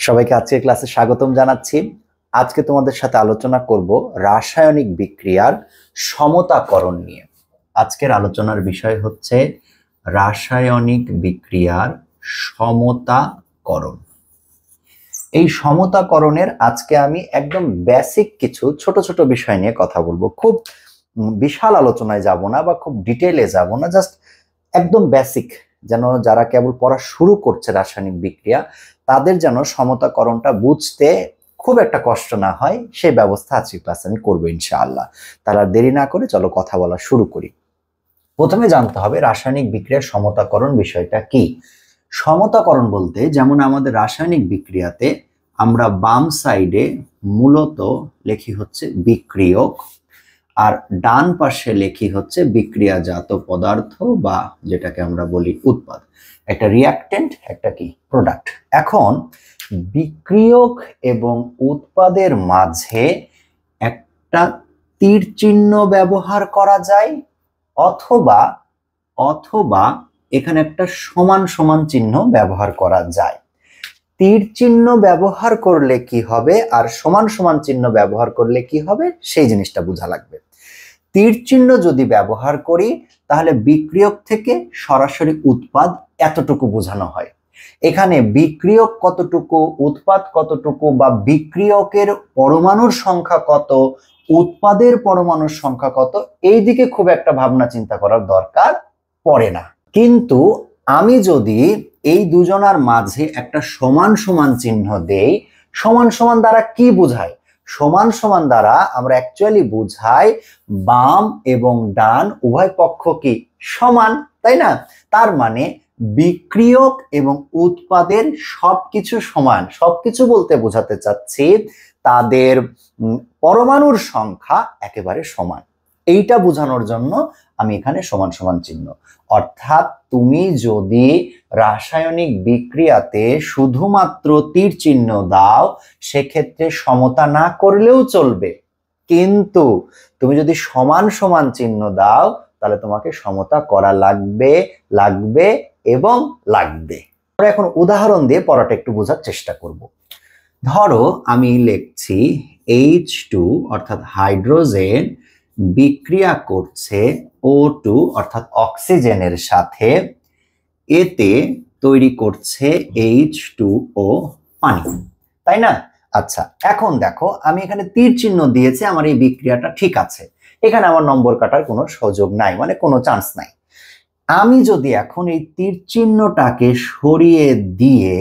সবাইকে আজকের ক্লাসে স্বাগতম জানাচ্ছি। আজকে তোমাদের সাথে আলোচনা করব রাসায়নিক বিক্রিয়ার সমতাকরণ নিয়ে। আজকের আলোচনার বিষয় হচ্ছে রাসায়নিক বিক্রিয়ার সমতাকরণ। এই সমতাকরণের আজকে আমি একদম বেসিক কিছু ছোট ছোট বিষয় নিয়ে কথা বলবো। খুব বিশাল আলোচনায় যাব না বা খুব ডিটেইলে যাব না, জাস্ট একদম বেসিক, যেন যারা কেবল পড়া শুরু করছে রাসায়নিক বিক্রিয়া তাদের যেন সমতাকরণটা বুঝতে খুব একটা কষ্ট না হয়, সেই ব্যবস্থা আজকে ক্লাসে আমি করবো ইনশাআল্লাহ। তারা দেরি না করে চলো কথা বলা শুরু করি। প্রথমে জানতে হবে রাসায়নিক বিক্রিয়ার সমতাকরণ বিষয়টা কি। সমতাকরণ বলতে যেমন আমাদের রাসায়নিক বিক্রিয়াতে আমরা বাম সাইডে মূলত লেখি হচ্ছে বিক্রিয়ক, আর ডান পাশে লেখি হচ্ছে বিক্রিয়াজাত পদার্থ বা যেটাকে আমরা বলি উৎপাদ। একটা রিঅ্যাক্টেন্ট, একটা কি প্রোডাক্ট। এখন বিক্রিয়ক এবং উৎপাদের মাঝে একটা তীর চিহ্ন ব্যবহার করা যায়, অথবা অথবা এখানে একটা সমান সমান চিহ্ন ব্যবহার করা যায়। তীর চিহ্ন ব্যবহার করলে কি হবে আর সমান সমান চিহ্ন ব্যবহার করলে কি হবে সেই জিনিসটা বোঝা লাগবে। তীর চিহ্ন যদি ব্যবহার করি তাহলে বিক্রিয়ক থেকে সরাসরি উৎপাদ এতটুকু বোঝানো হয়। এখানে বিক্রিয়ক কতটুকু, উৎপাদ কতটুকু, বা বিক্রিয়কের পরমাণুর সংখ্যা কত, উৎপাদের পরমাণুর সংখ্যা কত, এই দিকে খুব একটা ভাবনা চিন্তা করার দরকার পড়ে না। কিন্তু আমি যদি এই দুজনার মাঝে একটা সমান সমান চিহ্ন দেই, সমান সমান দ্বারা কি বোঝায়? সমান সমান দ্বারা আমরা অ্যাকচুয়ালি বুঝাই বাম এবং ডান উভয় পক্ষ কি সমান, তাই না? তার মানে বিক্রিয়ক এবং উৎপাদের সবকিছু সমান। সবকিছু বলতে বোঝাতে চাচ্ছি তাদের পরমাণুর সংখ্যা একেবারে সমান। এইটা বোঝানোর জন্য আমি এখানে সমান সমান চিহ্ন। অর্থাৎ তুমি যদি রাসায়নিক বিক্রিয়াতে শুধুমাত্র তীর চিহ্ন দাও সেক্ষেত্রে সমতা না করলেও চলবে, কিন্তু তুমি যদি সমান সমান চিহ্ন দাও তাহলে তোমাকে সমতা করা লাগবে এবং লাগবে। আমরা এখন উদাহরণ দিয়ে পড়াটা একটু বোঝার চেষ্টা করব। ধরো আমি লিখছি H2 অর্থাৎ হাইড্রোজেন বিক্রিয়া করছে O2 অর্থাৎ অক্সিজেনের সাথে, এতে তৈরি করছে H2O পানি, তাই না? আচ্ছা, এখন দেখো আমি এখানে তীর চিহ্ন দিয়েছি, আমার এই বিক্রিয়াটা ঠিক আছে, এখানে আমার নম্বর কাটার কোনো সুযোগ নাই, মানে কোনো চান্স নাই। আমি যদি এখন এই তীর চিহ্নটাকে সরিয়ে দিয়ে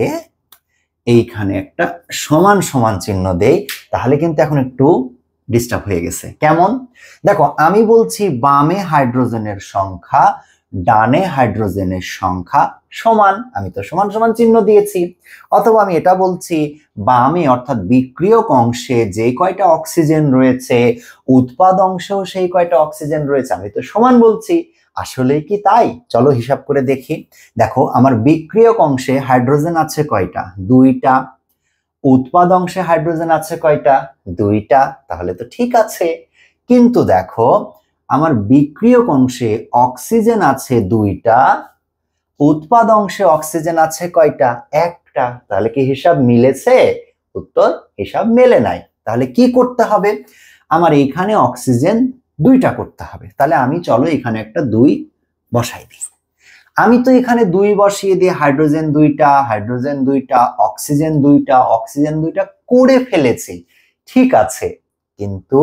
এইখানে একটা সমান সমান চিহ্ন দেই তাহলে কিন্তু এখন একটু ডিস্টার্ব হয়ে গেছে। কেমন? দেখো আমি বলছি বামে হাইড্রোজেনের সংখ্যা ডানে হাইড্রোজেনের সংখ্যা সমান, আমি তো সমান সমান চিহ্ন দিয়েছি। অথবা আমি এটা বলছি বামে অর্থাৎ বিক্রিয়ক অংশে যে কয়টা অক্সিজেন রয়েছে উৎপাদ অংশেও সেই কয়টা অক্সিজেন রয়েছে, আমি তো সমান বলছি। আসলে কি তাই? চলো হিসাব করে দেখি। দেখো আমার বিক্রিয়ক অংশে হাইড্রোজেন আছে কয়টা? দুইটা। উৎপাদ অংশে হাইড্রোজেন আছে কয়টা? দুইটা। তাহলে তো ঠিক আছে। কিন্তু দেখো আমার বিক্রিয়ক অংশে অক্সিজেন আছে দুইটা, উৎপাদ অংশে অক্সিজেন আছে কয়টা? একটা। তাহলে কি হিসাব মিলেছে? উত্তর হিসাব মেলে নাই। তাহলে কি করতে হবে? আমার এইখানে অক্সিজেন দুইটা করতে হবে। তাহলে আমি চলো এখানে একটা 2 বসাই দিই। আমি তো এখানে 2 বসিয়ে দিয়ে হাইড্রোজেন দুইটা, হাইড্রোজেন দুইটা, অক্সিজেন দুইটা, অক্সিজেন দুইটা করে ফেলেছি, ঠিক আছে। কিন্তু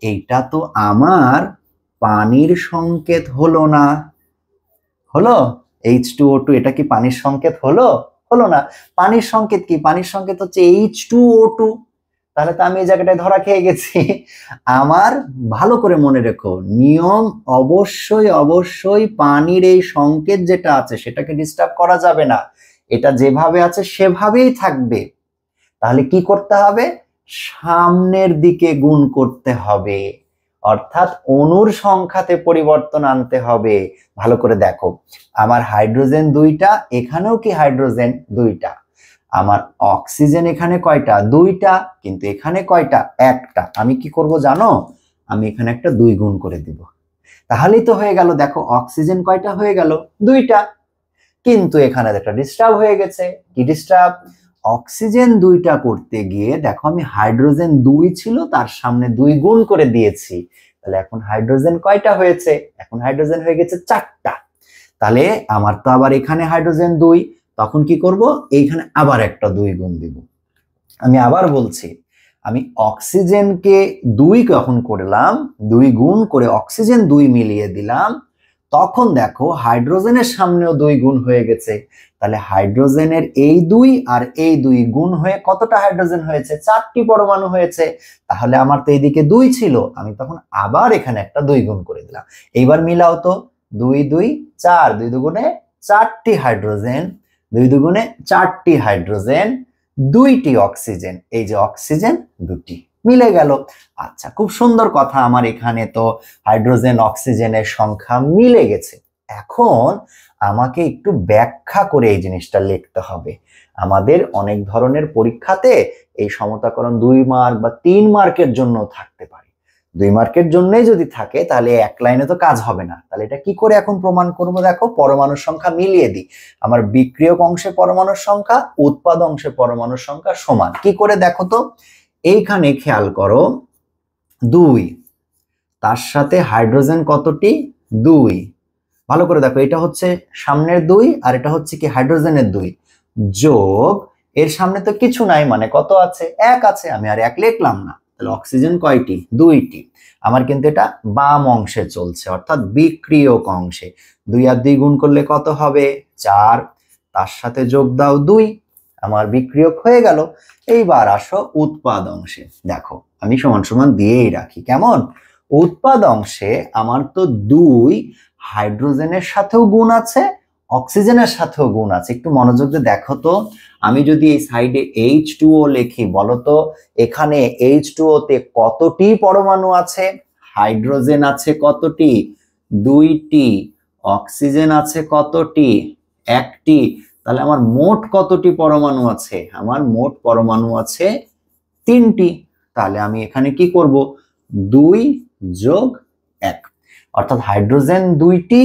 এইটা তো আমার পানির সংকেত হলো না। হলো? H2O2 এটা কি পানির সংকেত হলো? হলো না। পানির সংকেত কি? পানির সংকেত হচ্ছে H2O2। তাহলে তো আমি এই জায়গাটায় ধরা খেয়ে গেছি। আমার ভালো করে মনে রেখো নিয়ম, অবশ্যই অবশ্যই পানির এই সংকেত যেটা আছে সেটাকে ডিস্টার্ব করা যাবে না, এটা যেভাবে আছে সেভাবেই থাকবে। তাহলে কি করতে হবে? সামনের দিকে গুণ করতে হবে, অর্থাৎ অণুর সংখ্যাতে পরিবর্তন আনতে হবে। ভালো করে দেখো আমার হাইড্রোজেন দুইটা, এখানেও কি হাইড্রোজেন দুইটা। আমার অক্সিজেন এখানে কয়টা? দুইটা, কিন্তু এখানে কয়টা? একটা। আমি কি করব জানো? আমি এখানে একটা 2 গুণ করে দিব, তাহলেই তো হয়ে গেল। দেখো অক্সিজেন কয়টা হয়ে গেল? দুইটা। কিন্তু এখানে একটা ডিস্টার্ব হয়ে গেছে। কি ডিস্টার্ব? অক্সিজেন 2টা করতে গিয়ে দেখো আমি হাইড্রোজেন 2 ছিল তার সামনে 2 গুণ করে দিয়েছি, তাহলে এখন হাইড্রোজেন কয়টা হয়েছে? এখন হাইড্রোজেন হয়ে গেছে 4টা। তাহলে আমার তো আবার এখানে হাইড্রোজেন 2, তখন কি করব? এইখানে আবার একটা 2 গুণ দিব। আমি আবার বলছি, আমি অক্সিজেনকে 2 কখন করলাম, 2 গুণ করে অক্সিজেন 2 মিলিয়ে দিলাম, তখন দেখো হাইড্রোজেনের সামনেও 2 গুণ হয়ে গেছে। তাহলে হাইড্রোজেনের এই 2 আর এই 2 গুণ হয়ে কতটা হাইড্রোজেন হয়েছে? 4টি পরমাণু হয়েছে। তাহলে আমার তো এইদিকে 2 ছিল, আমি তখন আবার এখানে একটা 2 গুণ করে দিলাম। এইবার মিলাও তো, 2 2 4, 2 দুগুণে 4টি হাইড্রোজেন, 2 দুগুণে 4টি হাইড্রোজেন, 2টি অক্সিজেন, এই যে অক্সিজেন 2টি মিলে গেল। আচ্ছা, খুব সুন্দর কথা, আমার এখানে তো হাইড্রোজেন অক্সিজেনের সংখ্যা মিলে গেছে। এখন আমাকে একটু ব্যাখ্যা করে এই জিনিসটা লিখতে হবে। আমাদের অনেক ধরনের পরীক্ষাতে এই সমতাকরণ 2 মার্ক বা 3 মার্কের জন্য থাকতে পারে। 2 মার্কের জন্যই যদি থাকে তাহলে এক লাইনে তো কাজ হবে না। তাহলে এটা কি করে এখন প্রমাণ করব? দেখো, পরমাণুর সংখ্যা মিলিয়ে দিই। আমার বিক্রিয়ক অংশে পরমাণুর সংখ্যা, উৎপাদ অংশে পরমাণুর সংখ্যা সমান। কি করে দেখো তো, এইখানে খেয়াল করো, 2, তার সাথে হাইড্রোজেন কতটি? 2। ভালো করে দেখো, এটা হচ্ছে সামনের 2 আর এটা হচ্ছে কি হাইড্রোজেনের 2, যোগ এর সামনে তো কিছু নাই, মানে কত আছে? 1 আছে। আমি আর 1 লিখলাম না। তাহলে অক্সিজেন কয়টি? 2টি। আমার কিন্তু এটা বাম অংশে চলছে, অর্থাৎ বিক্রিয়ক অংশে। 2 আর 2 গুণ করলে কত হবে? 4। তার সাথে যোগ দাও 2, আমার বিক্রিয়ক হয়ে গেল। এইবার আসো উৎপাদ অংশে। দেখো, আমি সমান সমান দিয়েই রাখি, কেমন? উৎপাদ অংশে আমার তো 2 হাইড্রোজেনের সাথেও গুণ আছে, অক্সিজেনের সাথেও গুণ আছে। একটু মনোযোগ দিয়ে দেখো তো, আমি যদি এই সাইডে H2O লিখি, বলো তো এখানে H2O তে কতটি পরমাণু আছে? হাইড্রোজেন আছে কতটি? 2টি। অক্সিজেন আছে কতটি? 1টি। তাহলে আমার মোট কতটি পরমাণু আছে? আমার মোট পরমাণু আছে 3টি। তাহলে আমি এখানে কি করব? 2 যোগ 1, অর্থাৎ হাইড্রোজেন 2টি,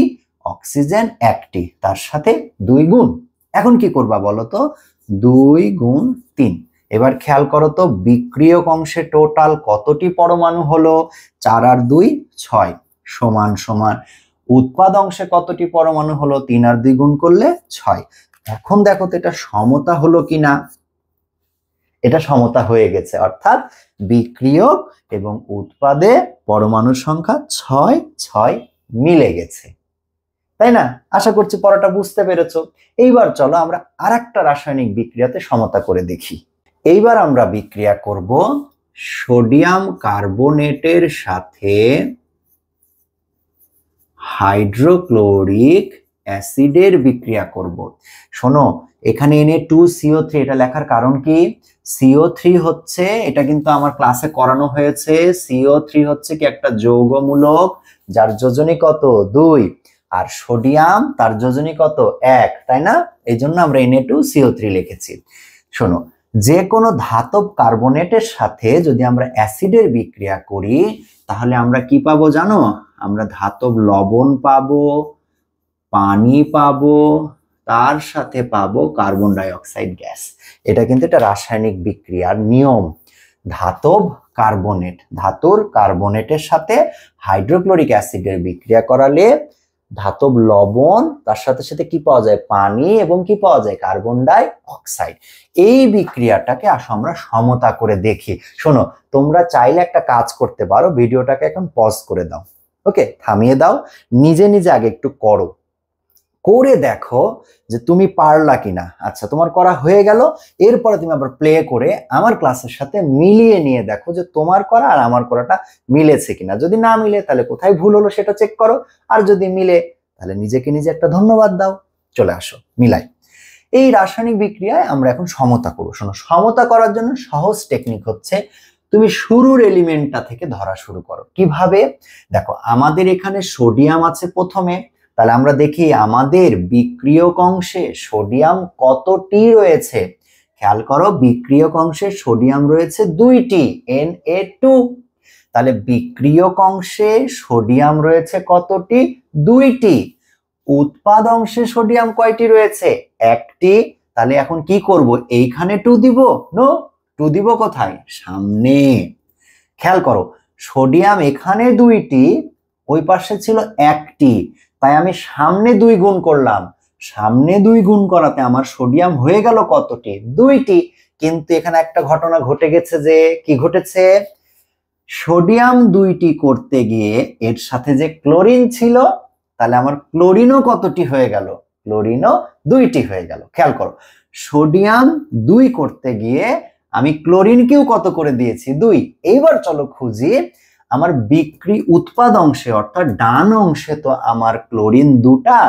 অক্সিজেন 1টি, তার সাথে 2 গুণ। এখন কি করবা বলো তো? 2 গুণ 3। এবার খেয়াল করো তো, বিক্রিয়ক অংশে টোটাল কতটি পরমাণু হলো? 4 আর 2 6, সমান সমান উৎপাদ অংশে কতটি পরমাণু হলো? 3 আর 2 গুণ করলে 6। এখন দেখো তো এটা সমতা হলো কিনা। এটা সমতা হয়ে গেছে, অর্থাৎ বিক্রিয়ক এবং উৎপাদে পরমাণুর সংখ্যা 6 6 মিলে গেছে, তাই না? আশা করছি পড়াটা বুঝতে পেরেছো। এইবার চলো আমরা আরেকটা রাসায়নিক বিক্রিয়াতে সমতা করে দেখি। এইবার আমরা বিক্রিয়া করব সোডিয়াম কার্বনেটের সাথে হাইড্রোক্লোরিক অ্যাসিডের বিক্রিয়া করব। শোনো, এখানে Na2CO3, এটা লেখার কারণ কি? CO3 হচ্ছে, এটা কিন্তু আমার ক্লাসে করানো হয়েছে, CO3 হচ্ছে কি একটা যৌগমূলক যার যোজনী কত? 2, আর সোডিয়াম তার যোজনী কত? 1, তাই না? এই জন্য আমরা Na2CO3 লিখেছি। শোনো, যে কোনো ধাতব কার্বনেটের সাথে যদি আমরা অ্যাসিডের বিক্রিয়া করি তাহলে আমরা কি পাবো জানো? আমরা ধাতব লবণ পাবো, পানি পাবো, তার সাথে পাবো কার্বন ডাই অক্সাইড গ্যাস। এটা কিন্তু একটা রাসায়নিক বিক্রিয়ার নিয়ম। ধাতব কার্বনেট, ধাতুর কার্বনেটের সাথে হাইড্রোক্লোরিক অ্যাসিডের বিক্রিয়া করালে ধাতব লবণ, তার সাথে সাথে কি পাওয়া যায়? পানি, এবং কি পাওয়া যায়? Carbon die oxide. এই বিক্রিয়াটাকে আসো আমরা সমতা করে দেখি। শোনো, তোমরা চাইলে একটা কাজ করতে পারো, ভিডিওটাকে এখন পজ করে দাও, ওকে, থামিয়ে দাও, নিজে নিজে আগে একটু করো, করে দেখো যে তুমি পারলা কিনা। আচ্ছা, তোমার করা হয়ে গেল, এরপরে তুমি আবার প্লে করে আমার ক্লাসের সাথে মিলিয়ে নিয়ে দেখো যে তোমার করা আর আমার করাটা মিলেছে কিনা। যদি না মিলে তাহলে কোথায় ভুল হলো সেটা চেক করো, আর যদি মিলে তাহলে নিজেকে নিজে একটা ধন্যবাদ দাও। চলে আসো, মিলাই। এই রাসায়নিক বিক্রিয়ায় আমরা এখন সমতা করব। শোনো, সমতা করার জন্য সহজ টেকনিক হচ্ছে, তুমি শুরুর এলিমেন্টটা থেকে ধরা শুরু করো। কিভাবে? দেখো, আমাদের এখানে সোডিয়াম আছে প্রথমে, তাহলে আমরা দেখি আমাদের বিক্রিয়ক অংশে সোডিয়াম কতটি রয়েছে। খেয়াল করো, বিক্রিয়ক অংশে সোডিয়াম রয়েছে 2টি, Na2। তাহলে বিক্রিয়ক অংশে সোডিয়াম রয়েছে কতটি? 2টি। উৎপাদ অংশে সোডিয়াম কয়টি রয়েছে? 1টি। তাহলে এখন কি করব, এইখানে 2 দিব? নো, 2 দিব কোথায়? সামনে। খেয়াল করো, সোডিয়াম এখানে 2টি, ওই পাশে ছিল 1টি, তাই আমি সামনে 2 গুণ করলাম। সামনে 2 গুণ করাতে আমার সোডিয়াম হয়ে গেল কতটি? 2টি। কিন্তু এখানে একটা ঘটনা ঘটে গেছে, যে কি ঘটেছে, সোডিয়াম 2টি করতে গিয়ে এর সাথে যে ক্লোরিন ছিল, তাহলে আমার ক্লোরিনও কতটি হয়ে গেল? ক্লোরিনও 2টি হয়ে গেল। খেয়াল করো, সোডিয়াম 2 করতে গিয়ে আমি ক্লোরিনকেও কত করে দিয়েছি? 2। এইবার চলো খুঁজি, আমার বিক্রি উৎপাদ অংশে অর্থাৎ ডান অংশে তো আমার ক্লোরিন 2টা,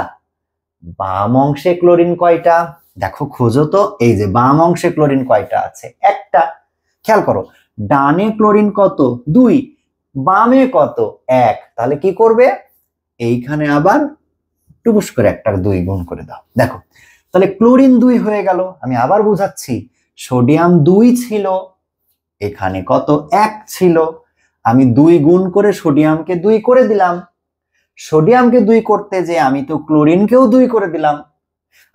বাম অংশে ক্লোরিন কয়টা? দেখো খোঁজো তো, এই যে বাম অংশে ক্লোরিন কয়টা আছে? 1টা। খেয়াল করো, ডানে ক্লোরিন কত? 2, বামে কত? 1। তাহলে কি করবে, এইখানে আবার টুকুস করে একটা 2 গুণ করে দাও। দেখো, তাহলে ক্লোরিন 2 হয়ে গেল। আমি আবার বুঝাচ্ছি, সোডিয়াম 2 ছিল, এখানে কত? 1 ছিল। আমি 2 গুণ করে সোডিয়ামকে 2 করে দিলাম। সোডিয়ামকে 2 করতে যে আমি তো ক্লোরিনকেও 2 করে দিলাম।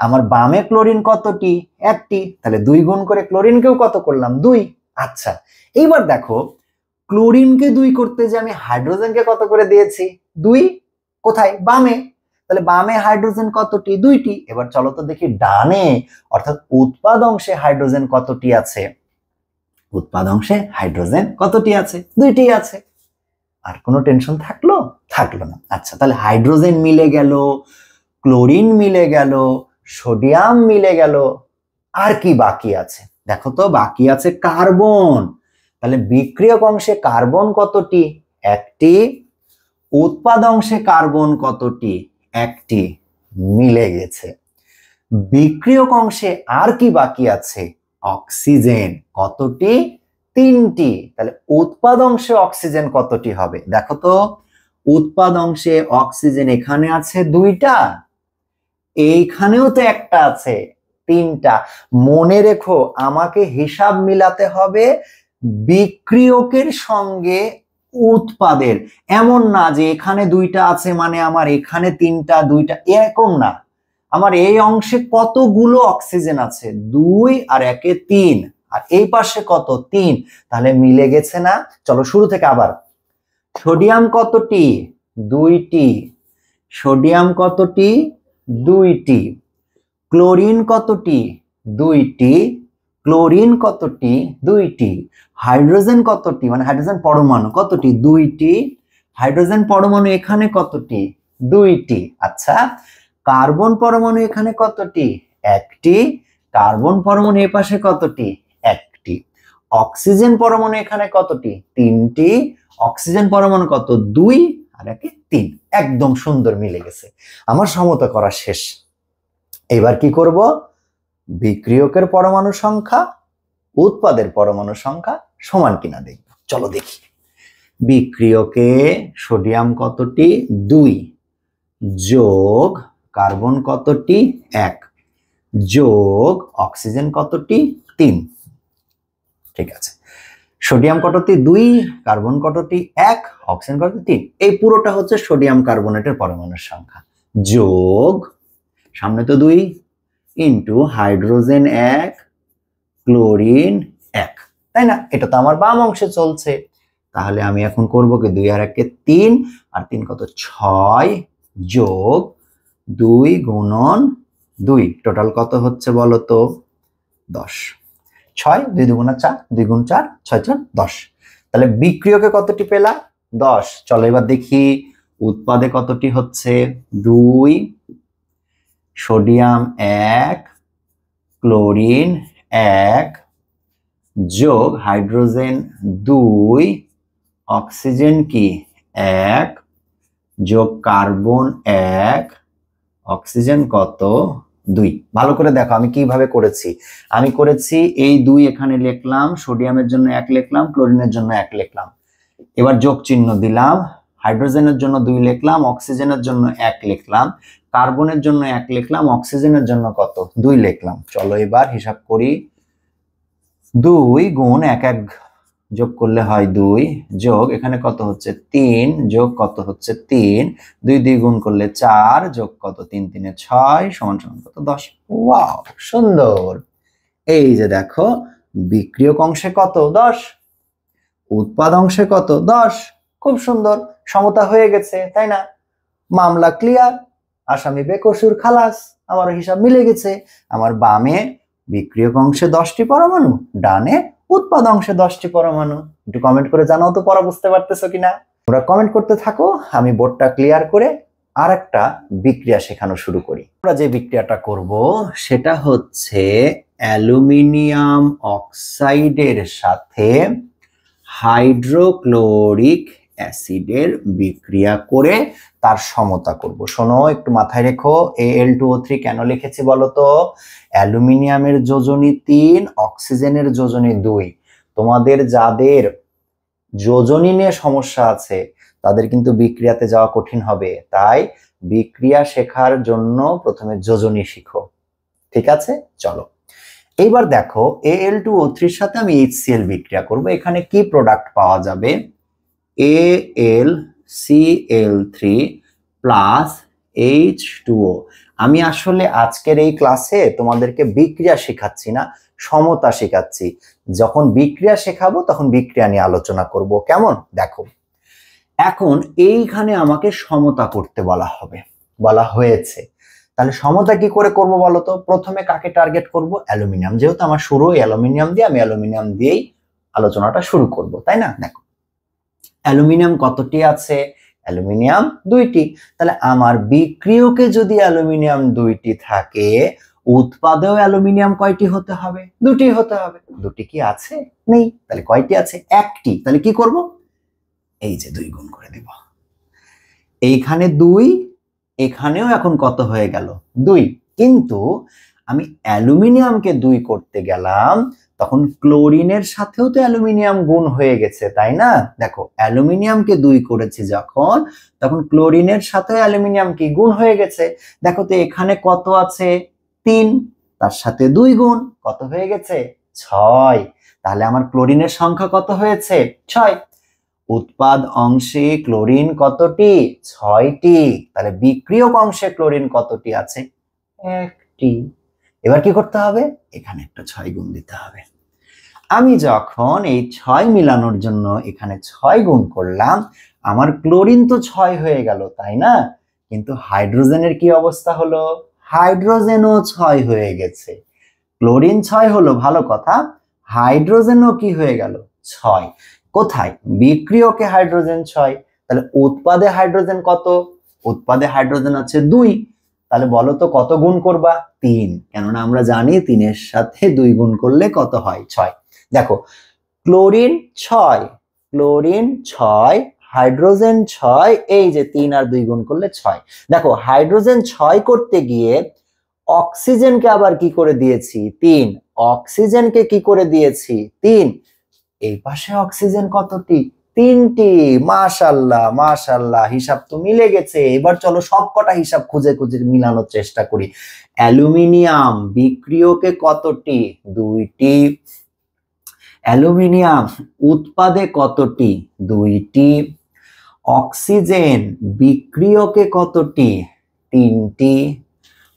আমার বামে ক্লোরিন কতটি? 1টি। তাহলে 2 গুণ করে ক্লোরিনকেও কত করলাম? 2। আচ্ছা, এইবার দেখো, ক্লোরিনকে 2 করতে যে আমি হাইড্রোজেনকে কত করে দিয়েছি? 2। কোথায়? বামে। তাহলে বামে হাইড্রোজেন কতটি? 2টি। এবার চলো তো দেখি ডানে অর্থাৎ উৎপাদ অংশে হাইড্রোজেন কতটি আছে? উৎপাদ অংশে হাইড্রোজেন কতটি আছে? 2টি আছে। আর কোনো টেনশন থাকলো? থাকলো না। আচ্ছা, তাহলে হাইড্রোজেন মিলে গেল, ক্লোরিন মিলে গেল, সোডিয়াম মিলে গেল, আর কি বাকি আছে? দেখো তো, বাকি আছে কার্বন। তাহলে বিক্রিয়ক অংশে কার্বন কতটি? 1টি। উৎপাদ অংশে কার্বন কতটি? 1টি। মিলে গেছে। বিক্রিয়ক অংশে আর কি বাকি আছে? অক্সিজেন কতটি? 3টি। তাহলে উৎপাদ অংশে অক্সিজেন কতটি হবে? দেখো তো, উৎপাদ অংশে অক্সিজেন এখানে আছে 2টা, এইখানেও তো একটা আছে, 3টা। মনে রেখো, আমাকে হিসাব মিলাতে হবে বিক্রিয়কের সঙ্গে উৎপাদের। এমন না যে এখানে 2টা আছে মানে আমার এখানে 3টা, 2টা, এরকম না। আমার এই অংশে কতগুলো অক্সিজেন আছে? 2 আর 1 3, আর এই পাশে কত? 3। তাহলে মিলে গেছে না? চলো শুরু থেকে আবার। সোডিয়াম কতটি? 2টি। সোডিয়াম কতটি? 2টি। ক্লোরিন কতটি? 2টি। ক্লোরিন কতটি? 2টি। হাইড্রোজেন কতটি, মানে হাইড্রোজেন পরমাণু কতটি? 2টি। হাইড্রোজেন পরমাণু এখানে কতটি? 2টি। আচ্ছা, কার্বন পরমাণু এখানে কতটি? 1টি। কার্বন পরমাণু এ পাশে কতটি? 1টি। অক্সিজেন পরমাণু এখানে কতটি? 3টি। অক্সিজেন পরমাণু কত? 2 আর 1 3। একদম সুন্দর মিলে গেছে। আমার সমতা করা শেষ। এবার কি করব, বিক্রিয়কের পরমাণু সংখ্যা উৎপাদের পরমাণু সংখ্যা সমান কিনা দেখব। চলো দেখি। বিক্রিয়কে সোডিয়াম কতটি? 2 যোগ কার্বন কতটি? 1 যোগ অক্সিজেন কতটি? 3। ঠিক আছে, সোডিয়াম কতটি? 2, কার্বন কতটি? 1, অক্সিজেন কতটি? 3। এই পুরোটা হচ্ছে সোডিয়াম কার্বনেটের পরমাণুর সংখ্যা, যোগ সামনে তো 2 ইন্টু হাইড্রোজেন 1, ক্লোরিন 1, তাই না? এটা তো আমার বাম অংশে চলছে। তাহলে আমি এখন করব কি, 2 আর 1 3, আর 3 কত? 6 যোগ 2 গুণন 2, টোটাল কত হচ্ছে বলো তো? 10। 6, 2 দুগুণা 4, 2 গুণ 4, 6 4 10। তাহলে বিক্রিয়কে কতটি পেলা? 10। চলো এবার দেখি উৎপাদে কতটি হচ্ছে? 2, সোডিয়াম 1, ক্লোরিন 1 যোগ হাইড্রোজেন 2, অক্সিজেন কি 1 যোগ কার্বন 1, অক্সিজেন কত? 2। ভালো করে দেখো আমি কিভাবে করেছি। আমি করেছি এই 2 এখানে লিখলাম, সোডিয়ামের জন্য 1 লিখলাম, ক্লোরিনের জন্য 1 লিখলাম। এবার যোগ চিহ্ন দিলাম, হাইড্রোজেনের জন্য 2 লিখলাম, অক্সিজেনের জন্য 1 লিখলাম, কার্বনের জন্য 1 লিখলাম, অক্সিজেনের জন্য কত? 2 লিখলাম। চলো এবার হিসাব করি। 2 গুণ 1 1 যোগ করলে হয় 2 যোগ এখানে কত হচ্ছে 3 যোগ কত হচ্ছে 3 2 2 গুণ করলে 4 যোগ কত 3 3 6 সমান সমান কত 10। ওয়াও সুন্দর। এই যে দেখো বিক্রিয়ক অংশে কত 10, উৎপাদ অংশে কত 10। খুব সুন্দর, সমতা হয়ে গেছে তাই না? মামলা ক্লিয়ার, আসামি বেকসুর, খালাস। আমার হিসাব মিলে গেছে। আমার বামে বিক্রিয়ক অংশে 10টি পরমাণু, ডানে উৎপাদ অংশে 10টি পরমাণু। একটু কমেন্ট করে জানাও তো পড়া বুঝতে পারতেছো কিনা। তোমরা কমেন্ট করতে থাকো, আমি বোর্ডটা ক্লিয়ার করে আর একটা বিক্রিয়া শেখানো শুরু করি। আমরা যে বিক্রিয়াটা করব সেটা হচ্ছে অ্যালুমিনিয়াম অক্সাইডের সাথে হাইড্রোক্লোরিক অ্যাসিডের বিক্রিয়া করে তার সমতা করব। শোনো, একটু মাথায় রেখো, Al2O3 কেন লিখেছি বলো তো? অ্যালুমিনিয়ামের যোজনী 3, অক্সিজেনের যোজনী 2। তোমাদের যাদের যোজনী নিয়ে সমস্যা আছে তাদের কিন্তু বিক্রিয়াতে যাওয়া কঠিন হবে, তাই বিক্রিয়া শেখার জন্য প্রথমে যোজনী শিখো। ঠিক আছে, চলো এইবার দেখো Al2O3 এর সাথে আমি HCl বিক্রিয়া করব। এখানে কি প্রোডাক্ট পাওয়া যাবে? AlCl3 plus H2O। আমি আসলে আজকের এই ক্লাসে তোমাদেরকে বিক্রিয়া শেখাচ্ছি না, সমতা শেখাচ্ছি। যখন বিক্রিয়া শেখাবো তখন বিক্রিয়া নিয়ে আলোচনা করব, কেমন? দেখো এখন এইখানে আমাকে সমতা করতে বলা হয়েছে। তাহলে সমতা কি করে করব বলো তো? প্রথমে কাকে টার্গেট করব? অ্যালুমিনিয়াম। যেহেতু আমার শুরু অ্যালুমিনিয়াম দিয়ে, আমি অ্যালুমিনিয়াম দিয়েই আলোচনাটা শুরু করব, তাই না? দেখো অ্যালুমিনিয়াম কতটি আছে? অ্যালুমিনিয়াম 2টি। তাহলে আমার বিক্রিয়কে যদি অ্যালুমিনিয়াম 2টি থাকে, উৎপাদেও অ্যালুমিনিয়াম কয়টি হতে হবে? 2টি হতে হবে। 2টি কি আছে? নেই। তাহলে কয়টি আছে? 1টি। তাহলে কি করব? এই যে 2 গুণ করে দেব। এইখানে 2, এখানেও এখন কত হয়ে গেল? 2। কিন্তু আমি অ্যালুমিনিয়ামকে 2 করতে গেলাম, তখন ক্লোরিনের সাথেও তো অ্যালুমিনিয়াম গুণ হয়ে গেছে, তাই না? দেখো অ্যালুমিনিয়ামকে 2 করেছি যখন, তখন ক্লোরিনের সাথে অ্যালুমিনিয়াম কি গুণ হয়ে গেছে। দেখো তো এখানে কত আছে? 3, তার সাথে 2 গুণ কত হয়ে গেছে? 6। তাহলে আমার ক্লোরিনের সংখ্যা কত হয়েছে? 6। উৎপাদ অংশে ক্লোরিন কতটি? 6টি। তাহলে বিক্রিয়ক অংশে ক্লোরিন কতটি আছে? 1টি। এবার কি করতে হবে? এখানে একটা 6 গুণ দিতে হবে। আমি যখন এই 6 মিলানোর জন্য এখানে 6 গুণ করলাম, আমার ক্লোরিন তো 6 হয়ে গেল, তাই না? কিন্তু হাইড্রোজেনের কি অবস্থা হলো? হাইড্রোজেনও 6 হয়ে গেছে। ক্লোরিন 6 হলো, ভালো কথা, হাইড্রোজেনও কি হয়ে গেল? 6। কোথায়? বিক্রিয়কে হাইড্রোজেন 6। তাহলে উৎপাদে হাইড্রোজেন কত? উৎপাদে হাইড্রোজেন আছে 2। তাহলে বলো তো কত গুণ করবা? 3। কেননা আমরা জানি 3 এর সাথে 2 গুণ করলে কত হয়? 6। দেখো ক্লোরিন 6, ক্লোরিন 6, হাইড্রোজেন 6, এই যে 3 আর 2 গুণ করলে 6। দেখো হাইড্রোজেন 6 করতে গিয়ে অক্সিজেনকে আবার কি করে দিয়েছি? 3। অক্সিজেনকে কি করে দিয়েছি? 3। এই পাশে অক্সিজেন কতটি? 3টি। মাশাআল্লাহ মাশাআল্লাহ, হিসাব তো মিলে গেছে। এবার চলো সবকটা হিসাব খুঁজে খুঁজে মিলানোর চেষ্টা করি। অ্যালুমিনিয়াম বিক্রিয়কে কতটি? 2টি। অ্যালুমিনিয়াম উৎপাদে কতটি? 2টি। অক্সিজেন বিক্রিয়কে কতটি? 3টি।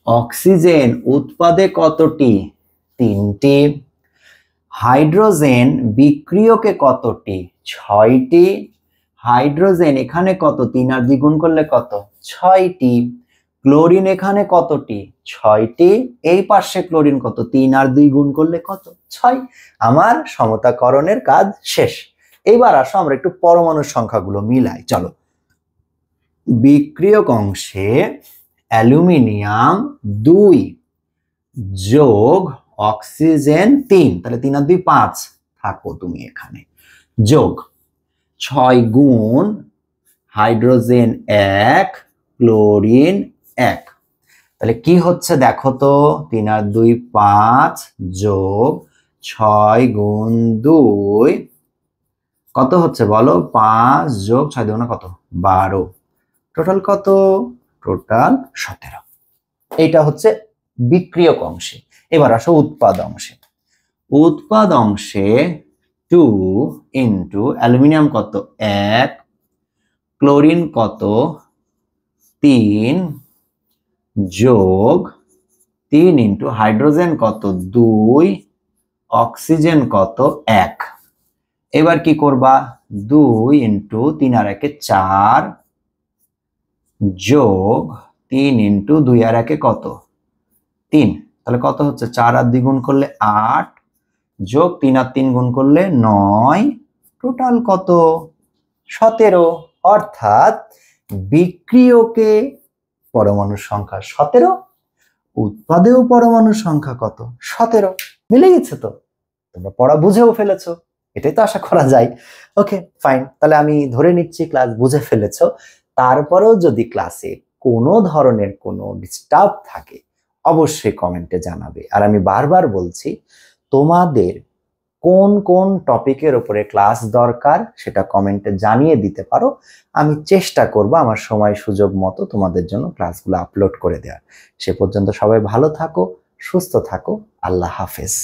অক্সিজেন উৎপাদে কতটি? 3টি। হাইড্রোজেন বিক্রিয়কে কতটি? 6টি। হাইড্রোজেন এখানে কত? 3 আর 2 গুণ করলে কত? 6টি। ক্লোরিন এখানে কতটি? 6টি। এই পাশে ক্লোরিন কত? 3 আর 2 গুণ করলে কত? 6। আমার সমতাকরণের কাজ শেষ। এইবার আসো আমরা একটু পরমাণুর সংখ্যাগুলো মিলাই। চলো বিক্রিয়ক অংশে অ্যালুমিনিয়াম 2 যোগ অক্সিজেন 3, তাহলে 3 আর 2 5, থাকো তুমি এখানে, যোগ 6 গুণ হাইড্রোজেন 1, ক্লোরিন 1। তাহলে কি হচ্ছে দেখো তো? 3 আর 2 5 যোগ 6 গুণ 2 কত হচ্ছে বলো? 5 যোগ 6 2 কত? 12। টোটাল কত? টোটাল 17। এইটা হচ্ছে বিক্রিয়ক অংশে। এবার আসো উৎপাদ অংশে। উৎপাদ অংশে 2 ইন্টু অ্যালুমিনিয়াম কত 1, ক্লোরিন কত 3, যোগ 3 ইন্টু হাইড্রোজেন কত 2, অক্সিজেন কত 1। এবার কি করবা 2 ইন্টু 3 আর 1 4, যোগ 3 ইন্টু 2 আর 1 কত 3। তাহলে কত হচ্ছে 4 আর 2 গুণ করলে 8, যোগ 3 আর 3 গুণ করলে 9, টোটাল কত 17। অর্থাৎ বিক্রিয়কে পরমাণুর সংখ্যা 17, উৎপাদেয় পরমাণুর সংখ্যা কত 17। মিলে গেছে তো, তোমরা পড়া বুঝেও ফেলেছো, এটাই তো আশা করা যায়। ওকে ফাইন, তাহলে আমি ধরে নিচ্ছি ক্লাস বুঝে ফেলেছো। তারপরেও যদি ক্লাসে কোনো ধরনের কোনো ডিস্টার্ব থাকে অবশ্যই কমেন্টে জানাবে। আর আমি বারবার বলছি, তোমাদের কোন কোন টপিকের উপরে ক্লাস দরকার সেটা কমেন্টে জানিয়ে দিতে পারো। আমি চেষ্টা করব আমার সময় সুযোগ মতো তোমাদের জন্য ক্লাসগুলো আপলোড করে দেওয়ার। সে পর্যন্ত সবাই ভালো থাকো, সুস্থ থাকো। আল্লাহ হাফেজ।